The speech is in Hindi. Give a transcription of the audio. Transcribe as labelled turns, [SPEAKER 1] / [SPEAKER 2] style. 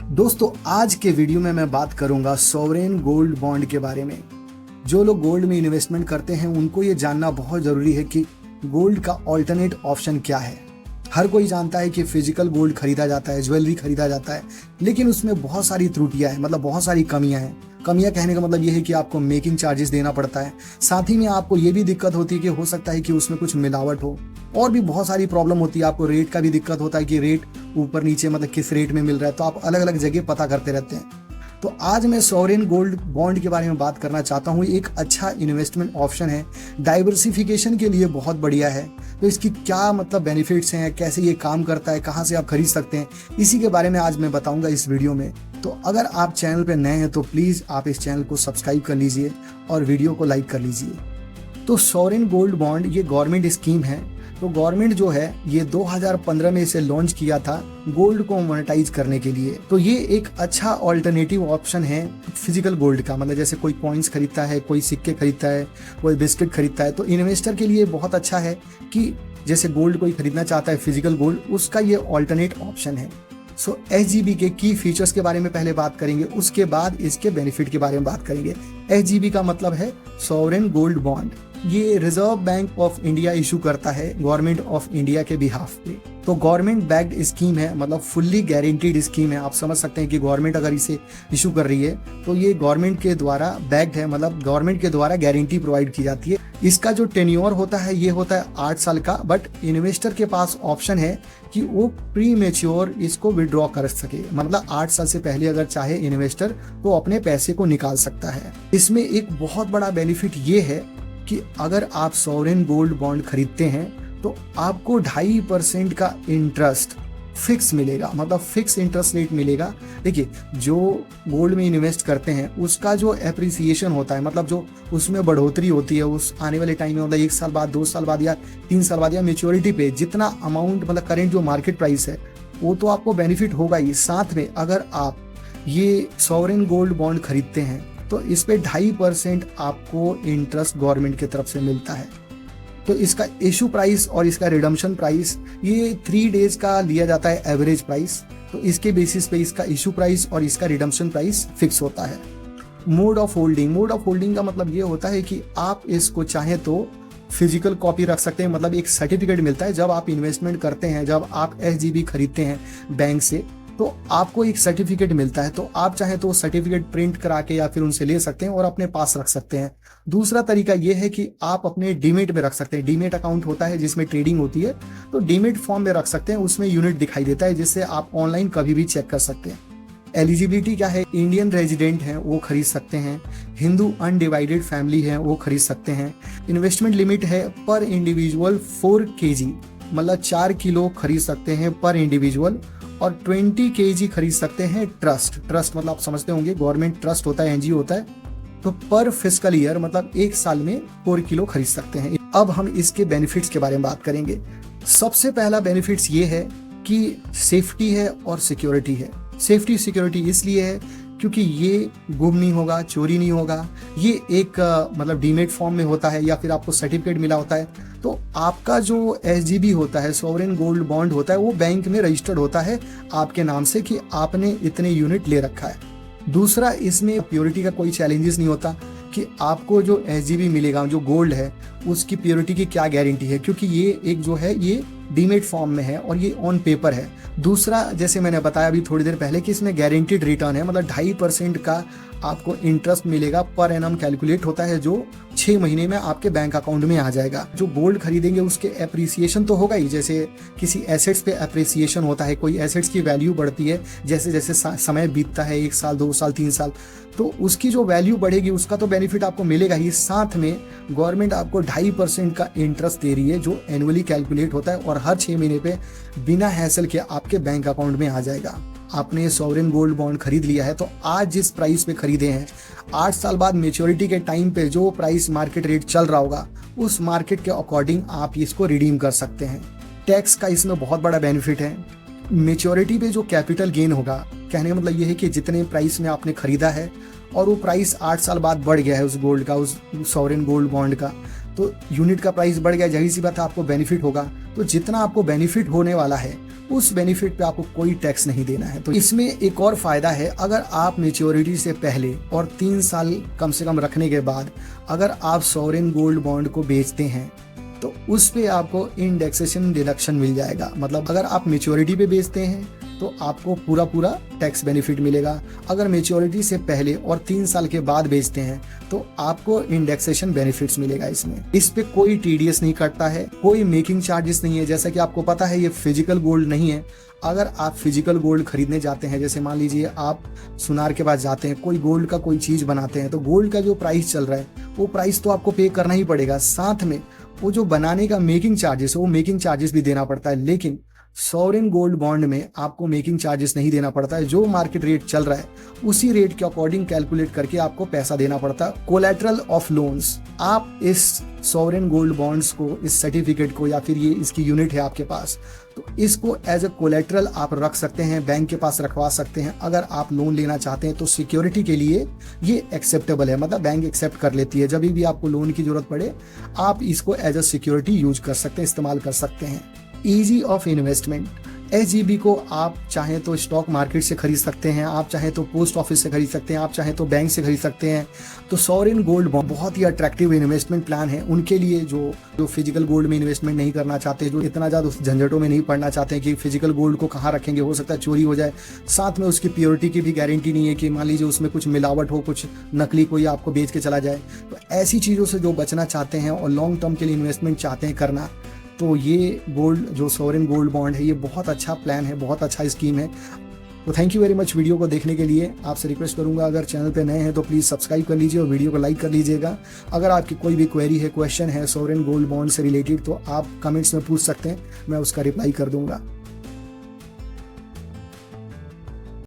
[SPEAKER 1] दोस्तों, आज के वीडियो में मैं बात करूंगा सॉवरेन गोल्ड बॉन्ड के बारे में। जो लोग गोल्ड में इन्वेस्टमेंट करते हैं उनको ये जानना बहुत ज़रूरी है कि गोल्ड का ऑल्टरनेट ऑप्शन क्या है। हर कोई जानता है कि फिजिकल गोल्ड खरीदा जाता है, ज्वेलरी खरीदा जाता है, लेकिन उसमें बहुत सारी त्रुटियां हैं, मतलब बहुत सारी कमियां हैं। कमियां कहने का मतलब ये है कि आपको मेकिंग चार्जेस देना पड़ता है। साथ ही में आपको ये भी दिक्कत होती है कि हो सकता है कि उसमें कुछ मिलावट हो, और भी बहुत सारी प्रॉब्लम होती है। आपको रेट का भी दिक्कत होता है कि रेट ऊपर नीचे मतलब किस रेट में मिल रहा है, तो आप अलग अलग जगह पता करते रहते हैं। तो आज मैं सॉवरेन गोल्ड बॉन्ड के बारे में बात करना चाहता हूँ। एक अच्छा इन्वेस्टमेंट ऑप्शन है, डाइवर्सिफिकेशन के लिए बहुत बढ़िया है। तो इसकी क्या मतलब बेनिफिट्स हैं, कैसे ये काम करता है, कहाँ से आप खरीद सकते हैं, इसी के बारे में आज मैं बताऊंगा इस वीडियो में। तो अगर आप चैनल पर नए हैं तो प्लीज़ आप इस चैनल को सब्सक्राइब कर लीजिए और वीडियो को लाइक कर लीजिए। तो सॉवरेन गोल्ड बॉन्ड ये गवर्नमेंट स्कीम है। तो गवर्नमेंट जो है ये 2015 में इसे लॉन्च किया था गोल्ड को मोनेटाइज करने के लिए। तो ये एक अच्छा ऑल्टरनेटिव ऑप्शन है फिजिकल गोल्ड का। मतलब जैसे कोई कॉइन्स खरीदता है, कोई सिक्के खरीदता है, कोई बिस्किट खरीदता है, तो इन्वेस्टर के लिए बहुत अच्छा है कि जैसे गोल्ड कोई खरीदना चाहता है फिजिकल गोल्ड, उसका ये ऑल्टरनेट ऑप्शन है। सो SGB के की फीचर्स के बारे में पहले बात करेंगे, उसके बाद इसके बेनिफिट के बारे में बात करेंगे। SGB का मतलब है सॉवरेन गोल्ड बॉन्ड। ये reserve bank of India issue करता है गवर्नमेंट ऑफ इंडिया के बिहाफ पे। तो गवर्नमेंट बैक्ड स्कीम है, मतलब फुल्ली गारंटीड स्कीम है। आप समझ सकते हैं कि गवर्नमेंट अगर इसे इशू कर रही है तो ये गवर्नमेंट के द्वारा बैक्ड है, मतलब गवर्नमेंट के द्वारा गारंटी प्रोवाइड की जाती है। इसका जो टेन्योर होता है ये होता है 8 साल का, बट इन्वेस्टर के पास ऑप्शन है कि वो प्री मेच्योर इसको विड्रॉ कर सके। मतलब 8 साल से पहले अगर चाहे इन्वेस्टर तो अपने पैसे को निकाल सकता है। इसमें एक बहुत बड़ा बेनिफिट ये है कि अगर आप सॉवरेन गोल्ड बॉन्ड खरीदते हैं तो आपको 2.5% का इंटरेस्ट फिक्स मिलेगा, मतलब फिक्स इंटरेस्ट रेट मिलेगा। देखिए, जो गोल्ड में इन्वेस्ट करते हैं उसका जो एप्रिसिएशन होता है, मतलब जो उसमें बढ़ोतरी होती है उस आने वाले टाइम में, मतलब 1 साल बाद, 2 साल बाद या 3 साल बाद या मेच्योरिटी पे जितना अमाउंट, मतलब करेंट जो मार्केट प्राइस है वो तो आपको बेनिफिट होगा ही। साथ में अगर आप ये सॉवरेन गोल्ड बॉन्ड खरीदते हैं तो इस पे 2.5% आपको इंटरेस्ट गवर्नमेंट की तरफ से मिलता है। तो इसका इशू प्राइस और इसका रिडम्पशन प्राइस ये 3 डेज का लिया जाता है एवरेज प्राइस। तो इसके बेसिस पे इसका इशू प्राइस और इसका रिडम्पशन प्राइस फिक्स होता है। मोड ऑफ होल्डिंग का मतलब ये होता है कि आप इसको चाहे तो फिजिकल कॉपी रख सकते हैं, मतलब एक सर्टिफिकेट मिलता है जब आप इन्वेस्टमेंट करते हैं, जब आप SGB खरीदते हैं बैंक से तो आपको एक सर्टिफिकेट मिलता है। तो आप चाहे तो सर्टिफिकेट प्रिंट करा के या फिर उनसे ले सकते हैं और अपने पास रख सकते हैं। दूसरा तरीका यह है कि आप अपने डीमेट में रख सकते हैं। डीमेट अकाउंट होता है जिसमें ट्रेडिंग होती है, तो डीमेट फॉर्म में रख सकते हैं। उसमें यूनिट दिखाई देता है जिससे आप ऑनलाइन कभी भी चेक कर सकते हैं। एलिजिबिलिटी क्या है? इंडियन रेजिडेंट हैं वो खरीद सकते हैं, हिंदू अनडिवाइडेड फैमिली है वो खरीद सकते हैं। इन्वेस्टमेंट लिमिट है पर इंडिविजुअल 4 kg, मतलब 4 किलो खरीद सकते हैं पर इंडिविजुअल, और 20 kg खरीद सकते हैं ट्रस्ट मतलब आप समझते होंगे गवर्नमेंट ट्रस्ट होता है, NGO होता है। तो पर फिस्कल ईयर मतलब 1 साल में 4 किलो खरीद सकते हैं। अब हम इसके बेनिफिट्स के बारे में बात करेंगे। सबसे पहला बेनिफिट्स ये है कि सेफ्टी है और सिक्योरिटी है। सेफ्टी सिक्योरिटी इसलिए है क्योंकि ये गुम नहीं होगा, चोरी नहीं होगा। ये एक मतलब डीमेट फॉर्म में होता है या फिर आपको सर्टिफिकेट मिला होता है। तो आपका जो SGB होता है, सॉवरेन गोल्ड बॉन्ड होता है, वो बैंक में रजिस्टर्ड होता है आपके नाम से कि आपने इतने यूनिट ले रखा है। दूसरा, इसमें प्योरिटी का कोई चैलेंजेस नहीं होता कि आपको जो SGB मिलेगा, जो गोल्ड है उसकी प्योरिटी की क्या गारंटी है, क्योंकि ये एक जो है ये डीमेट फॉर्म में है और ये ऑन पेपर है। दूसरा, जैसे मैंने बताया अभी थोड़ी देर पहले कि इसमें गारंटीड रिटर्न है, मतलब 2.5% का आपको इंटरेस्ट मिलेगा पर एनम कैलकुलेट होता है, जो 6 महीने में आपके बैंक अकाउंट में आ जाएगा। जो गोल्ड खरीदेंगे उसके एप्रिसिएशन तो होगा ही, जैसे किसी एसेट्स पे एप्रिसिएशन होता है, कोई एसेट्स की वैल्यू बढ़ती है जैसे जैसे समय बीतता है, 1 साल 2 साल 3 साल, तो उसकी जो वैल्यू बढ़ेगी उसका तो बेनिफिट आपको मिलेगा ही। साथ में गवर्नमेंट आपको 2.5% का इंटरेस्ट दे रही है जो एनुअली कैलकुलेट होता है और हर 6 महीने पे बिना हैसल के आपके बैंक अकाउंट में आ जाएगा। आपने सॉवरेन गोल्ड बॉन्ड खरीद लिया है तो आज जिस प्राइस पे खरीदे हैं, 8 साल बाद मेच्योरिटी के टाइम पे जो प्राइस मार्केट रेट चल रहा होगा उस मार्केट के अकॉर्डिंग आप इसको रिडीम कर सकते हैं। टैक्स का इसमें बहुत बड़ा बेनिफिट है। मेच्योरिटी पे जो कैपिटल गेन होगा, कहने का मतलब ये है कि जितने प्राइस में आपने खरीदा है और वो प्राइस 8 साल बाद बढ़ गया है उस गोल्ड का, उस सॉवरेन गोल्ड बॉन्ड का, तो यूनिट का प्राइस बढ़ गया, जाहिर सी बात है आपको बेनिफिट होगा। तो जितना आपको बेनिफिट होने वाला है उस बेनिफिट पे आपको कोई टैक्स नहीं देना है। तो इसमें एक और फायदा है, अगर आप मेच्योरिटी से पहले और 3 साल कम से कम रखने के बाद अगर आप सॉवरेन गोल्ड बॉन्ड को बेचते हैं तो उस पे आपको इंडेक्सेशन डिडक्शन मिल जाएगा। मतलब अगर आप मेच्योरिटी पे बेचते हैं तो आपको पूरा टैक्स बेनिफिट मिलेगा। अगर मेच्योरिटी से पहले और 3 साल के बाद बेचते हैं तो आपको इंडेक्सेशन बेनिफिट्स मिलेगा। इसमें इस पे कोई टीडीएस नहीं कटता है, कोई मेकिंग चार्जेस नहीं है। जैसा कि आपको पता है ये फिजिकल गोल्ड नहीं है। अगर आप फिजिकल गोल्ड खरीदने जाते हैं, जैसे मान लीजिए आप सुनार के पास जाते हैं, कोई गोल्ड का कोई चीज बनाते हैं, तो गोल्ड का जो प्राइस चल रहा है वो प्राइस तो आपको पे करना ही पड़ेगा। साथ में वो जो बनाने का मेकिंग चार्जेस है वो मेकिंग चार्जेस भी देना पड़ता है। लेकिन सॉवरेन गोल्ड बॉन्ड में आपको मेकिंग चार्जेस नहीं देना पड़ता है। जो मार्केट रेट चल रहा है उसी रेट के अकॉर्डिंग कैलकुलेट करके आपको पैसा देना पड़ता है। कोलैटरल ऑफ लोन्स, आप इस सॉवरेन गोल्ड बॉन्ड्स को, इस सर्टिफिकेट को, या फिर ये इसकी यूनिट है आपके पास, तो इसको एज ए कोलैटरल आप रख सकते हैं, बैंक के पास रखवा सकते हैं। अगर आप लोन लेना चाहते हैं तो सिक्योरिटी के लिए ये एक्सेप्टेबल है, मतलब बैंक एक्सेप्ट कर लेती है। जब भी आपको लोन की जरूरत पड़े आप इसको एज ए सिक्योरिटी यूज कर सकते हैं, इस्तेमाल कर सकते हैं। ईजी ऑफ इन्वेस्टमेंट, SGB को आप चाहें तो स्टॉक मार्केट से खरीद सकते हैं, आप चाहें तो पोस्ट ऑफिस से खरीद सकते हैं, आप चाहें तो बैंक से खरीद सकते हैं। तो सॉवरेन गोल्ड बॉन्ड बहुत ही अट्रैक्टिव इन्वेस्टमेंट प्लान है उनके लिए जो फिजिकल गोल्ड में इन्वेस्टमेंट नहीं करना चाहते, जो इतना ज़्यादा झंझटों में नहीं पड़ना चाहते हैं कि फिजिकल गोल्ड को कहाँ रखेंगे, हो सकता है चोरी हो जाए। साथ में उसकी प्योरिटी की भी गारंटी नहीं है कि मान लीजिए उसमें कुछ मिलावट हो, कुछ नकली कोई आपको बेच के चला जाए। तो ऐसी चीज़ों से जो बचना चाहते हैं और लॉन्ग टर्म के लिए इन्वेस्टमेंट चाहते हैं करना, तो ये गोल्ड जो सॉवरेन गोल्ड बॉन्ड है ये बहुत अच्छा प्लान है, बहुत अच्छा स्कीम है। तो thank you very much video को देखने के लिए। आपसे रिक्वेस्ट करूंगा अगर चैनल पे नए हैं तो प्लीज़ सब्सक्राइब कर लीजिए और वीडियो को लाइक कर लीजिएगा। अगर आपकी कोई भी क्वेरी है, क्वेश्चन है सॉवरेन गोल्ड बॉन्ड से रिलेटेड तो आप कमेंट्स में पूछ सकते हैं, मैं उसका रिप्लाई कर दूंगा।